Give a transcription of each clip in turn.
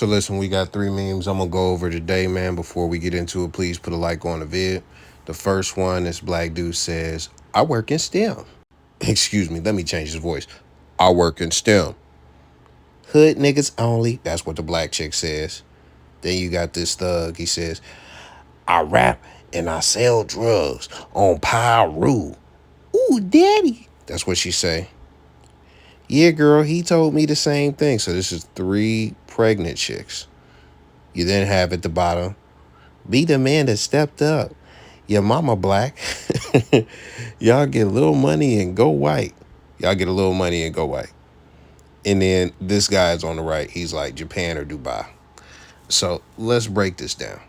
So listen, we got three memes I'm gonna go over today, man. Before we get into it, please put a like on the vid. The first one, this black dude says, I work in STEM. Excuse me, let me change his voice. I work in STEM. Hood niggas only. That's what the black chick says. Then you got this thug. He says, I rap and I sell drugs on Pyru. Ooh, daddy. That's what she say. Yeah, girl, he told me the same thing. So this is three pregnant chicks. You then have at the bottom, be the man that stepped up. Your mama black. Y'all get a little money and go white. Y'all get a little money and go white. And then this guy's on the right. He's like Japan or Dubai. So let's break this down.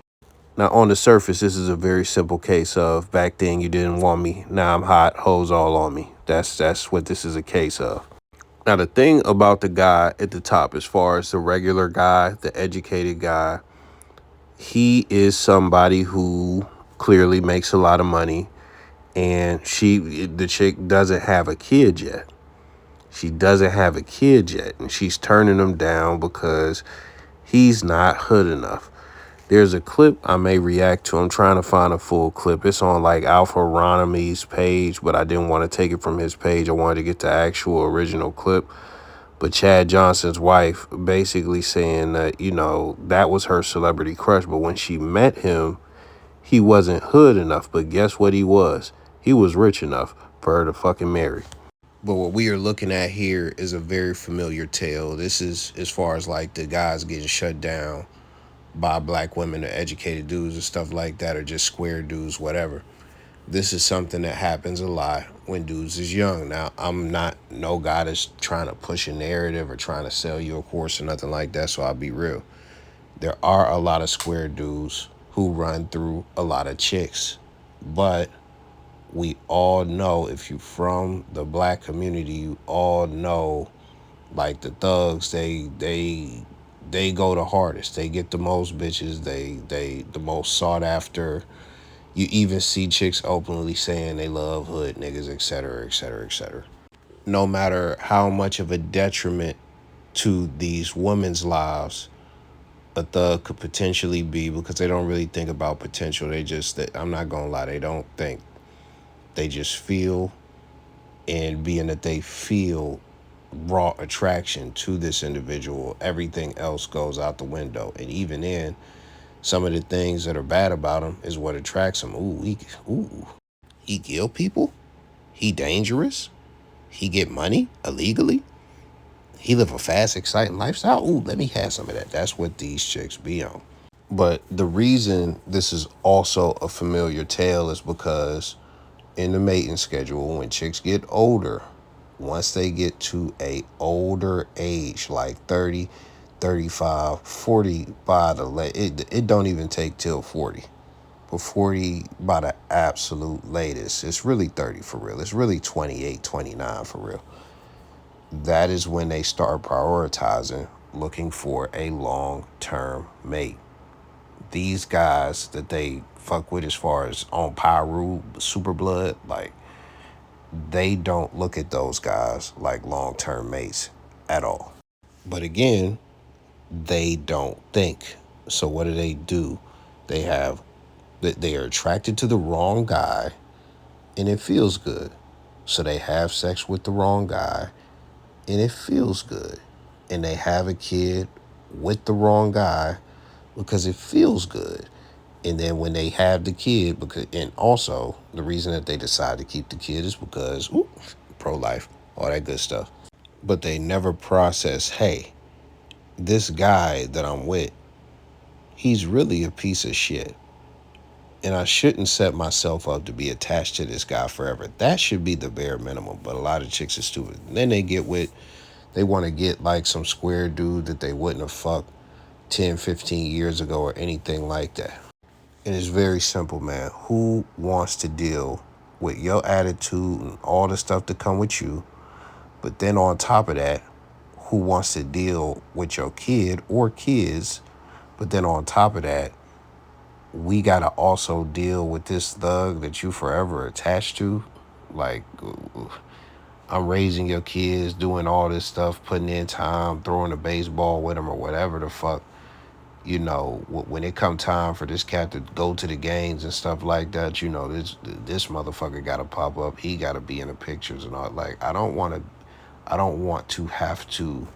Now, on the surface, this is a very simple case of back then you didn't want me. Now I'm hot. Hoes all on me. That's what this is a case of. Now, the thing about the guy at the top, as far as the regular guy, the educated guy, he is somebody who clearly makes a lot of money, and the chick doesn't have a kid yet. She doesn't have a kid yet, and she's turning him down because he's not hood enough. There's a clip I may react to. I'm trying to find a full clip. It's on like Alpha Ronami's page, but I didn't want to take it from his page. I wanted to get the actual original clip. But Chad Johnson's wife basically saying that, that was her celebrity crush. But when she met him, he wasn't hood enough. But guess what he was? He was rich enough for her to fucking marry. But what we are looking at here is a very familiar tale. This is as far as like the guys getting shut down by black women or educated dudes and stuff like that, or just square dudes, whatever. This is something that happens a lot when dudes is young. Now, I'm not no guy that's trying to push a narrative or trying to sell you a course or nothing like that, so I'll be real. There are a lot of square dudes who run through a lot of chicks, but we all know, if you from the black community, you all know, like the thugs, they go the hardest. They get the most bitches. They the most sought after. You even see chicks openly saying they love hood niggas, et cetera, et cetera, et cetera. No matter how much of a detriment to these women's lives a thug could potentially be, because they don't really think about potential. I'm not gonna lie, they don't think. They just feel, and being that they feel raw attraction to this individual, everything else goes out the window. And even then, some of the things that are bad about him is what attracts him. He kill people. He dangerous. He get money illegally. He live a fast, exciting lifestyle. Ooh, let me have some of that. That's what these chicks be on. But the reason this is also a familiar tale is because in the mating schedule, when chicks get older, once they get to a older age, like 30, 35, 40 by the it don't even take till 40. But 40 by the absolute latest. It's really 30 for real. It's really 28, 29 for real. That is when they start prioritizing looking for a long-term mate. These guys that they fuck with as far as on Pyru, super blood, like, they don't look at those guys like long-term mates at all. But again, they don't think. So what do? They are attracted to the wrong guy, and it feels good. So they have sex with the wrong guy, and it feels good. And they have a kid with the wrong guy because it feels good. And then when they have the kid, and also the reason that they decide to keep the kid is because pro-life, all that good stuff. But they never process, hey, this guy that I'm with, he's really a piece of shit. And I shouldn't set myself up to be attached to this guy forever. That should be the bare minimum. But a lot of chicks are stupid. And then they want to get like some square dude that they wouldn't have fucked 10, 15 years ago or anything like that. And it's very simple, man. Who wants to deal with your attitude and all the stuff that come with you? But then on top of that, who wants to deal with your kid or kids? But then on top of that, we got to also deal with this thug that you forever attached to. Like, I'm raising your kids, doing all this stuff, putting in time, throwing a baseball with them or whatever the fuck. You know, when it come time for this cat to go to the games and stuff like that, you know, this motherfucker got to pop up. He got to be in the pictures and all. Like, I don't want to have to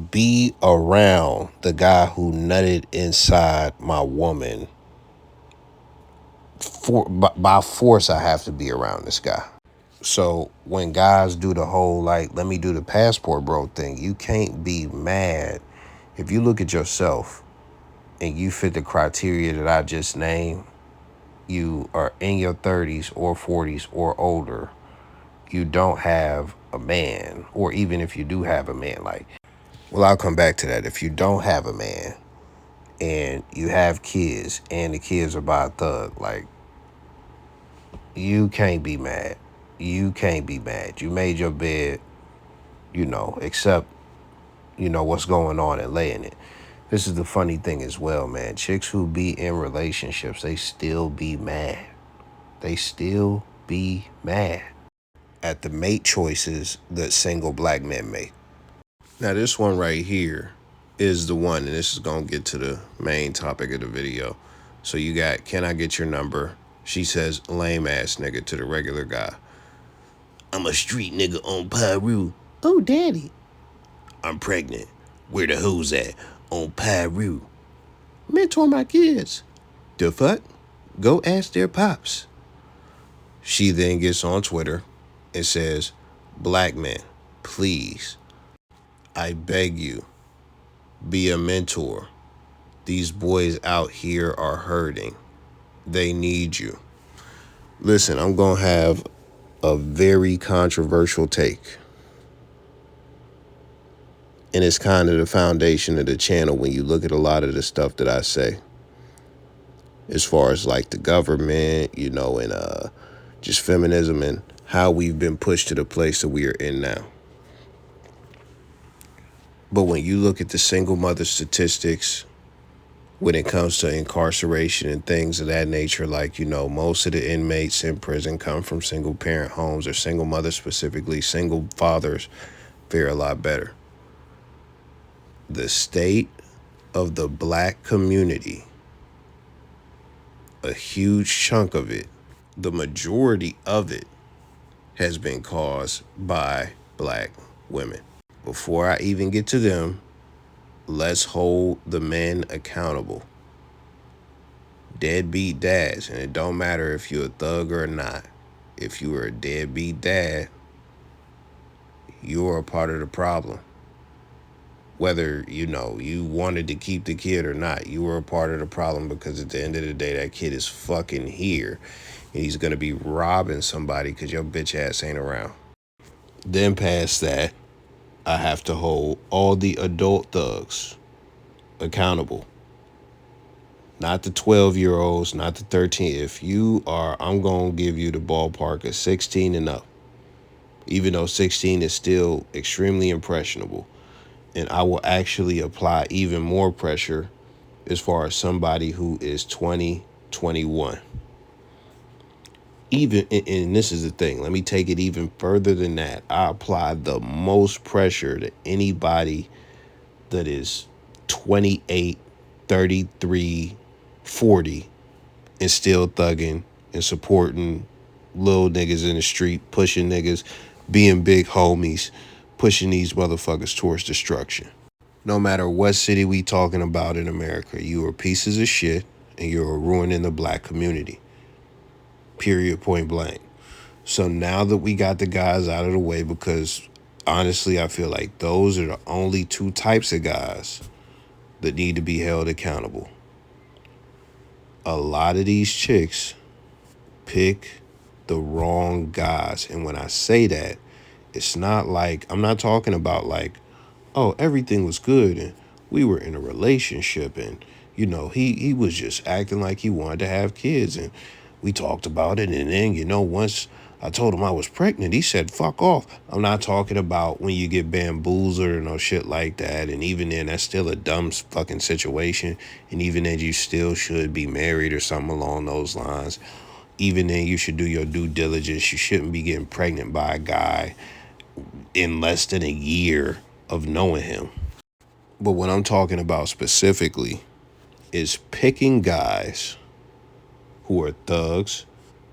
be around the guy who nutted inside my woman. By force, I have to be around this guy. So when guys do the whole like, let me do the passport bro thing, you can't be mad if you look at yourself and you fit the criteria that I just named. You are in your 30s or 40s or older. You don't have a man, or even if you do have a man, like, well, I'll come back to that. If you don't have a man and you have kids and the kids are by a thug, like, you can't be mad. You can't be mad. You made your bed, you know, accept, you know, what's going on and lay in it. This is the funny thing as well, man. Chicks who be in relationships, they still be mad. They still be mad at the mate choices that single black men make. Now, this one right here is the one, and this is going to get to the main topic of the video. So you got, can I get your number? She says, lame ass nigga to the regular guy. I'm a street nigga on Pyru. Oh, daddy. I'm pregnant. Where the hoes at? On Pyru. Mentor my kids. The fuck? Go ask their pops. She then gets on Twitter and says, black men, please, I beg you, be a mentor. These boys out here are hurting. They need you. Listen, I'm going to have a very controversial take. And it's kind of the foundation of the channel when you look at a lot of the stuff that I say. As far as like the government, you know, and just feminism and how we've been pushed to the place that we are in now. But when you look at the single mother statistics, when it comes to incarceration and things of that nature, like, you know, most of the inmates in prison come from single parent homes, or single mothers specifically. Single fathers fare a lot better. The state of the black community, a huge chunk of it, the majority of it, has been caused by black women. Before I even get to them, let's hold the men accountable. Deadbeat dads, and it don't matter if you're a thug or not. If you are a deadbeat dad, you're a part of the problem. Whether, you know, you wanted to keep the kid or not, you were a part of the problem, because at the end of the day, that kid is fucking here. And he's going to be robbing somebody because your bitch ass ain't around. Then past that, I have to hold all the adult thugs accountable. Not the 12-year-olds, not the 13. If you are, I'm going to give you the ballpark of 16 and up. Even though 16 is still extremely impressionable. And I will actually apply even more pressure as far as somebody who is 20, 21. Even, and this is the thing, let me take it even further than that. I apply the most pressure to anybody that is 28, 33, 40 and still thugging and supporting little niggas in the street, pushing niggas, being big homies, pushing these motherfuckers towards destruction. No matter what city we talking about in America, you are pieces of shit and you're ruining the black community. Period, point blank. So now that we got the guys out of the way, because honestly, I feel like those are the only two types of guys that need to be held accountable. A lot of these chicks pick the wrong guys. And when I say that, it's not like, I'm not talking about like, oh, everything was good and we were in a relationship and, you know, he was just acting like he wanted to have kids and we talked about it. And then, you know, once I told him I was pregnant, he said, fuck off. I'm not talking about when you get bamboozled or no shit like that. And even then, that's still a dumb fucking situation. And even then, you still should be married or something along those lines. Even then, you should do your due diligence. You shouldn't be getting pregnant by a guy in less than a year of knowing him. But what I'm talking about specifically is picking guys who are thugs,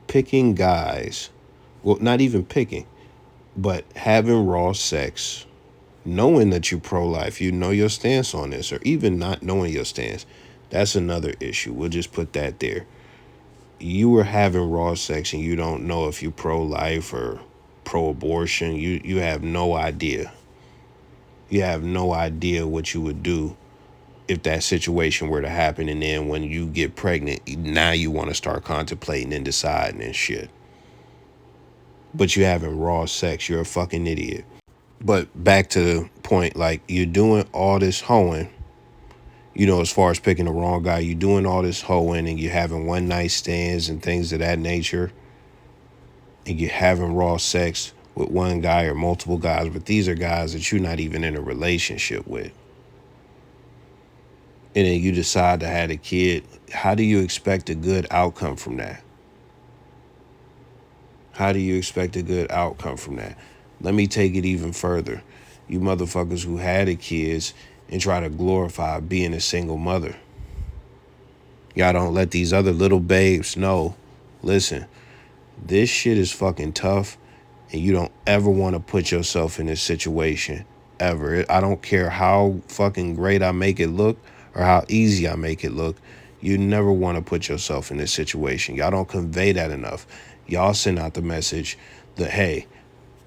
picking guys, well, not even picking, but having raw sex, knowing that you're pro-life, you know your stance on this, or even not knowing your stance. That's another issue. We'll just put that there. You were having raw sex and you don't know if you're pro-life or pro-abortion. You have no idea. You have no idea what you would do if that situation were to happen, and then when you get pregnant, now you want to start contemplating and deciding and shit. But you having raw sex, you're a fucking idiot. But back to the point, like, you're doing all this hoeing, as far as picking the wrong guy, you're doing all this hoeing and you're having one night stands and things of that nature, and you're having raw sex with one guy or multiple guys, but these are guys that you're not even in a relationship with. And then you decide to have a kid. How do you expect a good outcome from that? How do you expect a good outcome from that? Let me take it even further. You motherfuckers who had the kids and try to glorify being a single mother. Y'all don't let these other little babes know. Listen, this shit is fucking tough, and you don't ever want to put yourself in this situation, ever. I don't care how fucking great I make it look or how easy I make it look. You never want to put yourself in this situation. Y'all don't convey that enough. Y'all send out the message that, hey,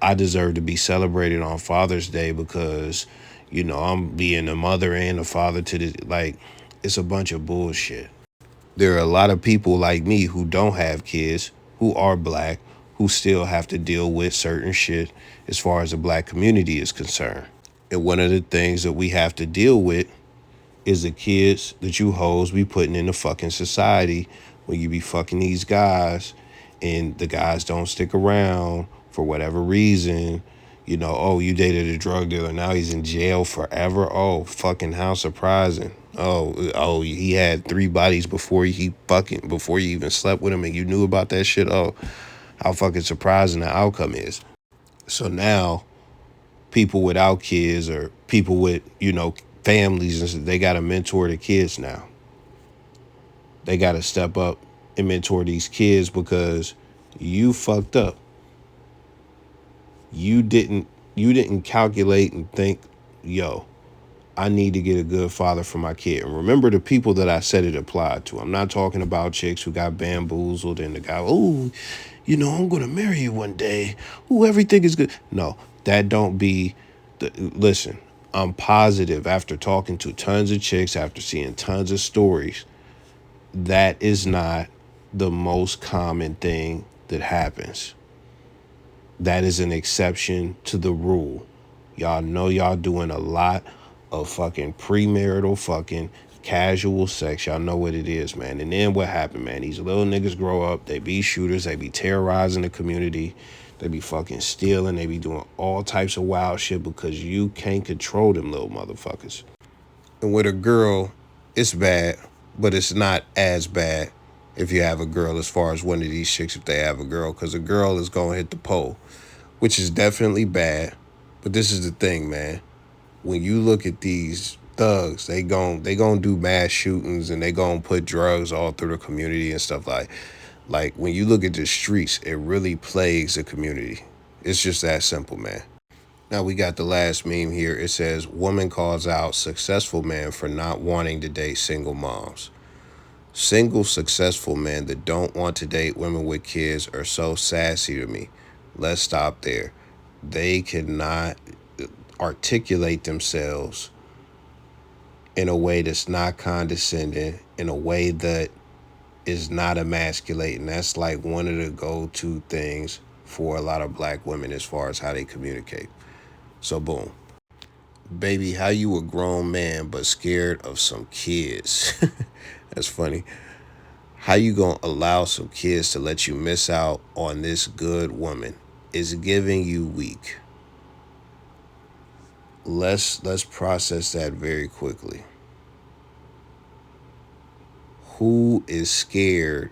I deserve to be celebrated on Father's Day because, I'm being a mother and a father to the, like, it's a bunch of bullshit. There are a lot of people like me who don't have kids, who are black, who still have to deal with certain shit as far as the black community is concerned. And one of the things that we have to deal with is the kids that you hoes be putting in the fucking society when you be fucking these guys and the guys don't stick around for whatever reason. Oh, you dated a drug dealer, now he's in jail forever. Oh, fucking how surprising. Oh, he had 3 bodies before you even slept with him and you knew about that shit. Oh, how fucking surprising the outcome is. So now people without kids or people with, families, and they got to mentor the kids now. They got to step up and mentor these kids because you fucked up. You didn't calculate and think, yo, I need to get a good father for my kid. And remember the people that I said it applied to. I'm not talking about chicks who got bamboozled and the guy, I'm going to marry you one day. Everything is good. No, that don't be, listen, I'm positive after talking to tons of chicks, after seeing tons of stories, that is not the most common thing that happens. That is an exception to the rule. Y'all know y'all doing a lot of fucking premarital fucking casual sex. Y'all know what it is, man. And then what happened, man? These little niggas grow up, they be shooters, they be terrorizing the community, they be fucking stealing, they be doing all types of wild shit because you can't control them little motherfuckers. And with a girl, it's bad, but it's not as bad if you have a girl as far as one of these chicks if they have a girl, because a girl is going to hit the pole, which is definitely bad. But this is the thing, man. When you look at these thugs, they gon' do mass shootings and they gon' put drugs all through the community and stuff like when you look at the streets, it really plagues the community. It's just that simple, man. Now we got the last meme here. It says, woman calls out successful man for not wanting to date single moms. Single successful men that don't want to date women with kids are so sassy to me. Let's stop there. They cannot articulate themselves in a way that's not condescending, in a way that is not emasculating. That's like one of the go-to things for a lot of black women as far as how they communicate. So boom. Baby, how you a grown man but scared of some kids? That's funny. How you gonna allow some kids to let you miss out on this good woman? Is giving you weak. Let's process that very quickly. Who is scared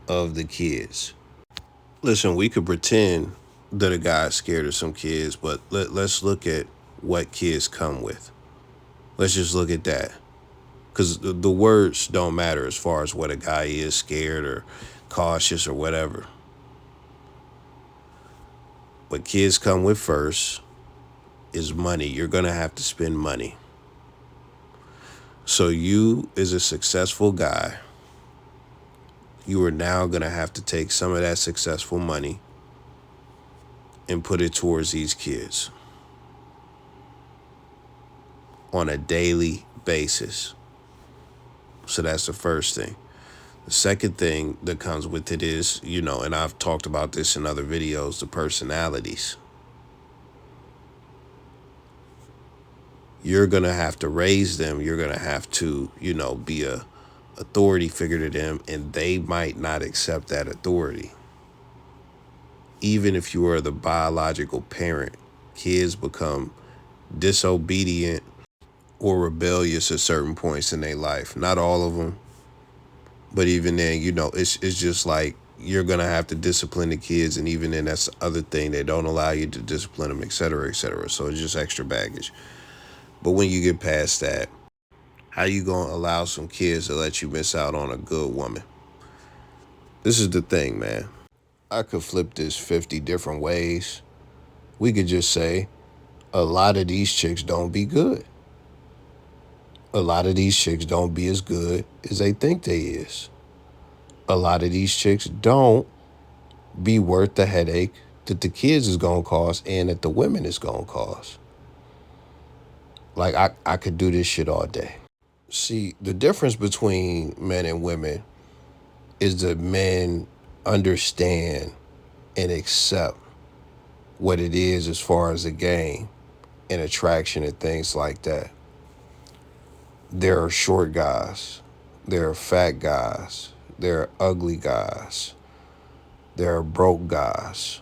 of the kids? Listen, we could pretend that a guy's scared of some kids, but let's look at what kids come with. Let's just look at that. because the words don't matter as far as what a guy is, scared or cautious or whatever. What kids come with first is money. You're going to have to spend money. So you, as a successful guy, you are now going to have to take some of that successful money and put it towards these kids on a daily basis. So that's the first thing. The second thing that comes with it is, and I've talked about this in other videos, the personalities. You're going to have to raise them. You're going to have to, be a authority figure to them, and they might not accept that authority. Even if you are the biological parent, kids become disobedient or rebellious at certain points in their life. Not all of them, but even then, it's just like you're going to have to discipline the kids, and even then, that's the other thing. They don't allow you to discipline them, et cetera, et cetera. So it's just extra baggage. But when you get past that, how you going to allow some kids to let you miss out on a good woman? This is the thing, man. I could flip this 50 different ways. We could just say a lot of these chicks don't be good. A lot of these chicks don't be as good as they think they is. A lot of these chicks don't be worth the headache that the kids is going to cause and that the women is going to cause. Like, I could do this shit all day. See, the difference between men and women is that men understand and accept what it is as far as a game and attraction and things like that. There are short guys. There are fat guys. There are ugly guys. There are broke guys.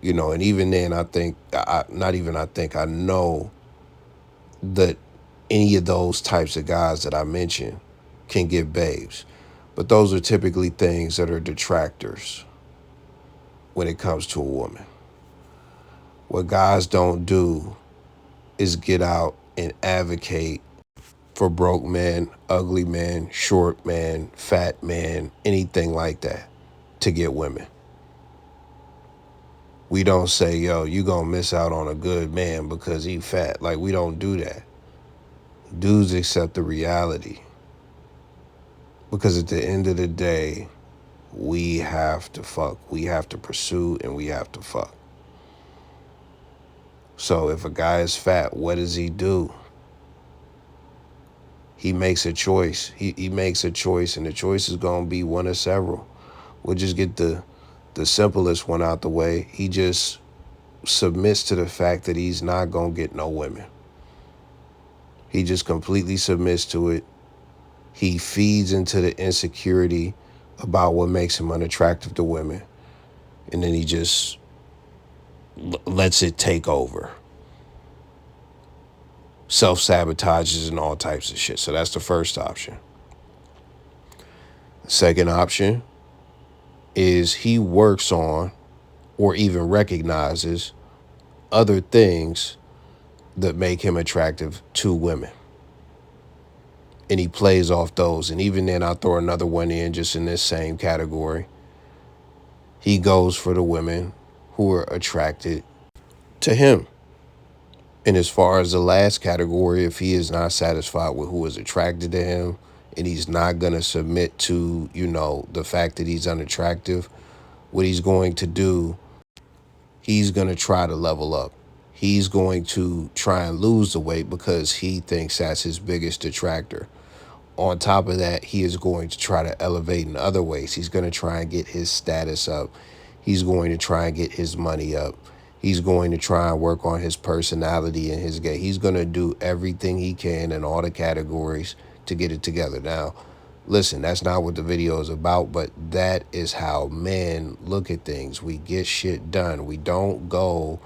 And even then, I know that any of those types of guys that I mentioned can get babes. But those are typically things that are detractors when it comes to a woman. What guys don't do is get out and advocate for broke men, ugly men, short men, fat men, anything like that to get women. We don't say, yo, you gonna miss out on a good man because he fat. Like, we don't do that. Dudes accept the reality. Because at the end of the day, we have to fuck. We have to pursue and we have to fuck. So if a guy is fat, what does he do? He makes a choice. He makes a choice, and the choice is going to be one of several. We'll just get the simplest one out the way. He just submits to the fact that he's not going to get no women. He just completely submits to it. He feeds into the insecurity about what makes him unattractive to women. And then he just lets it take over. Self-sabotages and all types of shit. So that's the first option. The second option is he works on or even recognizes other things that make him attractive to women. And he plays off those. And even then, I'll throw another one in just in this same category. He goes for the women who are attracted to him. And as far as the last category, if he is not satisfied with who is attracted to him and he's not going to submit to, the fact that he's unattractive, what he's going to do, he's going to try to level up. He's going to try and lose the weight because he thinks that's his biggest detractor. On top of that, he is going to try to elevate in other ways. He's going to try and get his status up. He's going to try and get his money up. He's going to try and work on his personality and his game. He's going to do everything he can in all the categories to get it together. Now, listen, that's not what the video is about, but that is how men look at things. We get shit done. We don't go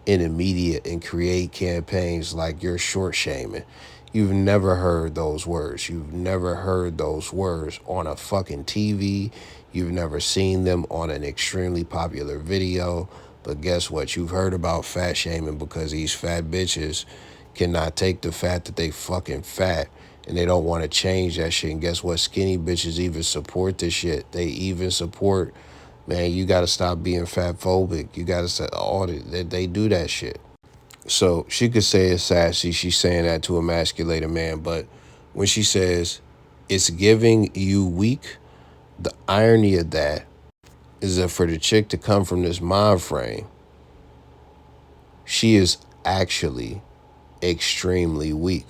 in immediate and create campaigns like you're short shaming. You've never heard those words. You've never heard those words on a fucking TV. You've never seen them on an extremely popular video. But guess what? You've heard about fat shaming because these fat bitches cannot take the fact that they fucking fat and they don't want to change that shit. And guess what? Skinny bitches even support this shit. They even support, man, you got to stop being fat phobic. You got to say all that. They do that shit. So she could say it's sassy. She's saying that to emasculate a man. But when she says it's giving you weak, the irony of that is that for the chick to come from this mind frame, she is actually extremely weak.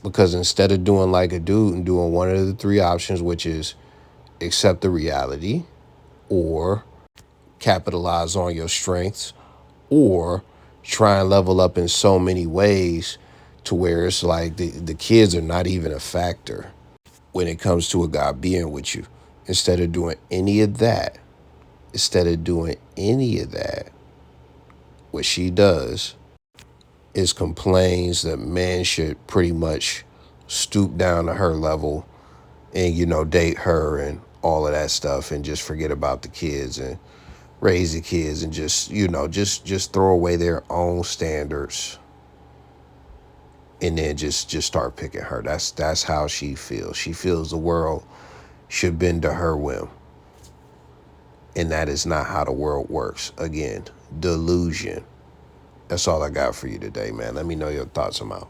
Because instead of doing like a dude and doing one of the three options, which is accept the reality or capitalize on your strengths or try and level up in so many ways to where it's like the kids are not even a factor when it comes to a guy being with you. Instead of doing any of that, what she does is complains that men should pretty much stoop down to her level and, date her and all of that stuff and just forget about the kids and raise the kids and just, just throw away their own standards and then just start picking her. That's how she feels. She feels the world should bend to her whim. And that is not how the world works. Again, delusion. That's all I got for you today, man. Let me know your thoughts. I'm out.